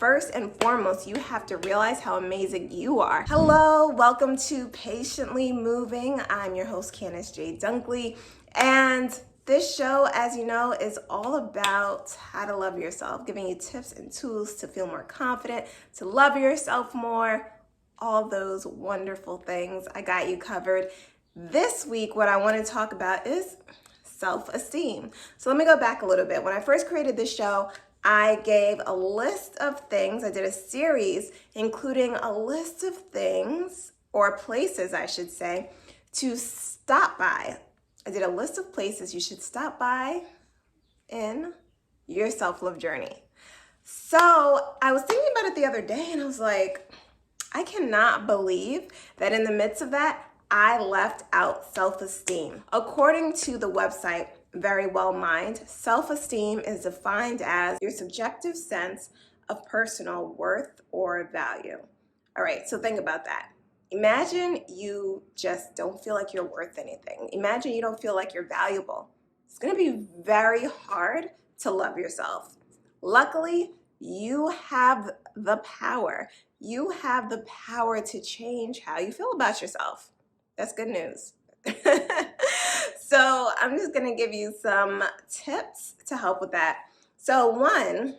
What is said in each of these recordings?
First and foremost, you have to realize how amazing you are. Hello, welcome to Patiently Moving. I'm your host, Candace Dunkley, and this show, as you know, is all about how to love yourself, giving you tips and tools to feel more confident, to love yourself more, all those wonderful things. I got you covered. This week, what I want to talk about is self-esteem. So let me go back a little bit. When I first created this show, I gave a list of things. I did a series including a list of things, or places I should say, to stop by. I did a list of places you should stop by in your self-love journey. So I was thinking about it the other day and I was like, I cannot believe that in the midst of that, I left out self-esteem. According to the website Very Well Mind, self-esteem is defined as your subjective sense of personal worth or value. All right, so think about that. Imagine you just don't feel like you're worth anything. Imagine you don't feel like you're valuable. It's gonna be very hard to love yourself. Luckily, you have the power. You have the power to change how you feel about yourself. That's good news. So I'm just gonna give you some tips to help with that. So one,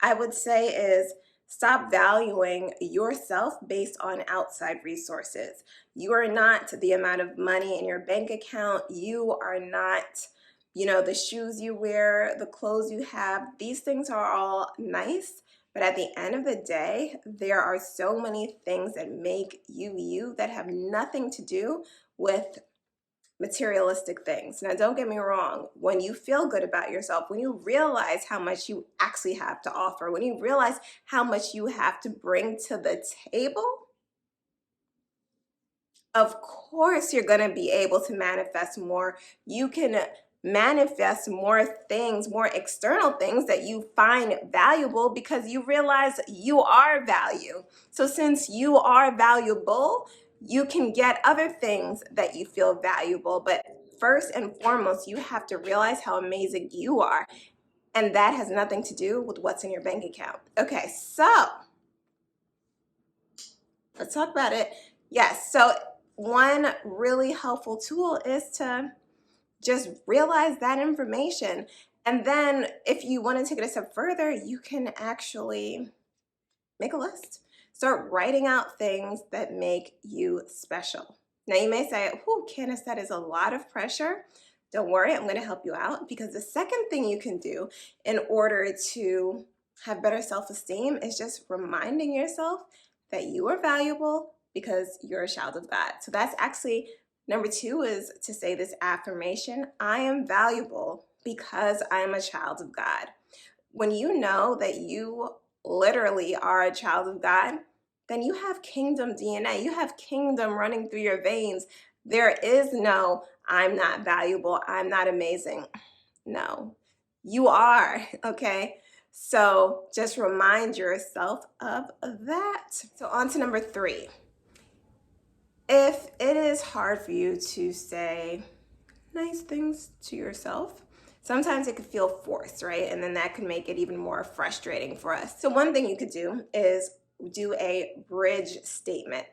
I would say is stop valuing yourself based on outside resources. You are not the amount of money in your bank account. You are not, the shoes you wear, the clothes you have. These things are all nice, but at the end of the day, there are so many things that make you you that have nothing to do with materialistic things. Now, don't get me wrong. When you feel good about yourself, when you realize how much you actually have to offer, when you realize how much you have to bring to the table, of course you're going to be able to manifest more. You can manifest more things, more external things that you find valuable because you realize you are value. So since you are valuable, you can get other things that you feel valuable. But first and foremost, you have to realize how amazing you are. And that has nothing to do with what's in your bank account. Okay, so let's talk about it. Yes, so one really helpful tool is to just realize that information. And then if you want to take it a step further, you can actually make a list. Start writing out things that make you special. Now you may say, "Whew, Candace, that is a lot of pressure." Don't worry, I'm going to help you out, because the second thing you can do in order to have better self-esteem is just reminding yourself that you are valuable because you're a child of God. So that's actually number two, is to say this affirmation: I am valuable because I am a child of God. When you know that you literally are a child of God, then you have kingdom DNA. You have kingdom running through your veins. There is no, I'm not valuable, I'm not amazing. No, you are, okay? So just remind yourself of that. So on to number three. If it is hard for you to say nice things to yourself, sometimes it could feel forced, right? And then that can make it even more frustrating for us. So one thing you could do is do a bridge statement.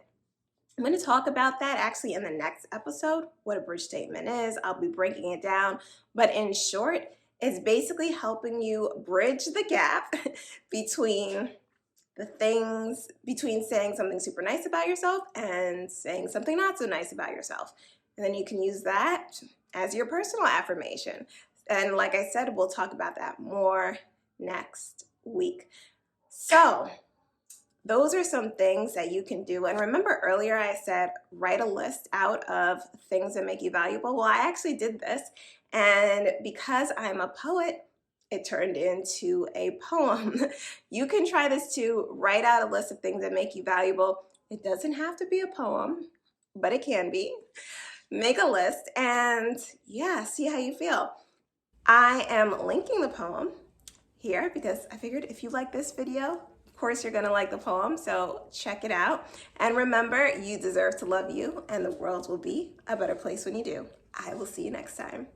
I'm going to talk about that actually in the next episode, what a bridge statement is. I'll be breaking it down. But in short, it's basically helping you bridge the gap between saying something super nice about yourself and saying something not so nice about yourself. And then you can use that as your personal affirmation. And like I said, we'll talk about that more next week. So those are some things that you can do. And remember earlier I said, write a list out of things that make you valuable. Well, I actually did this. And because I'm a poet, it turned into a poem. You can try this too. Write out a list of things that make you valuable. It doesn't have to be a poem, but it can be. Make a list and see how you feel. I am linking the poem here because I figured if you like this video, of course you're gonna like the poem, so check it out. And remember, you deserve to love you, and the world will be a better place when you do. I will see you next time.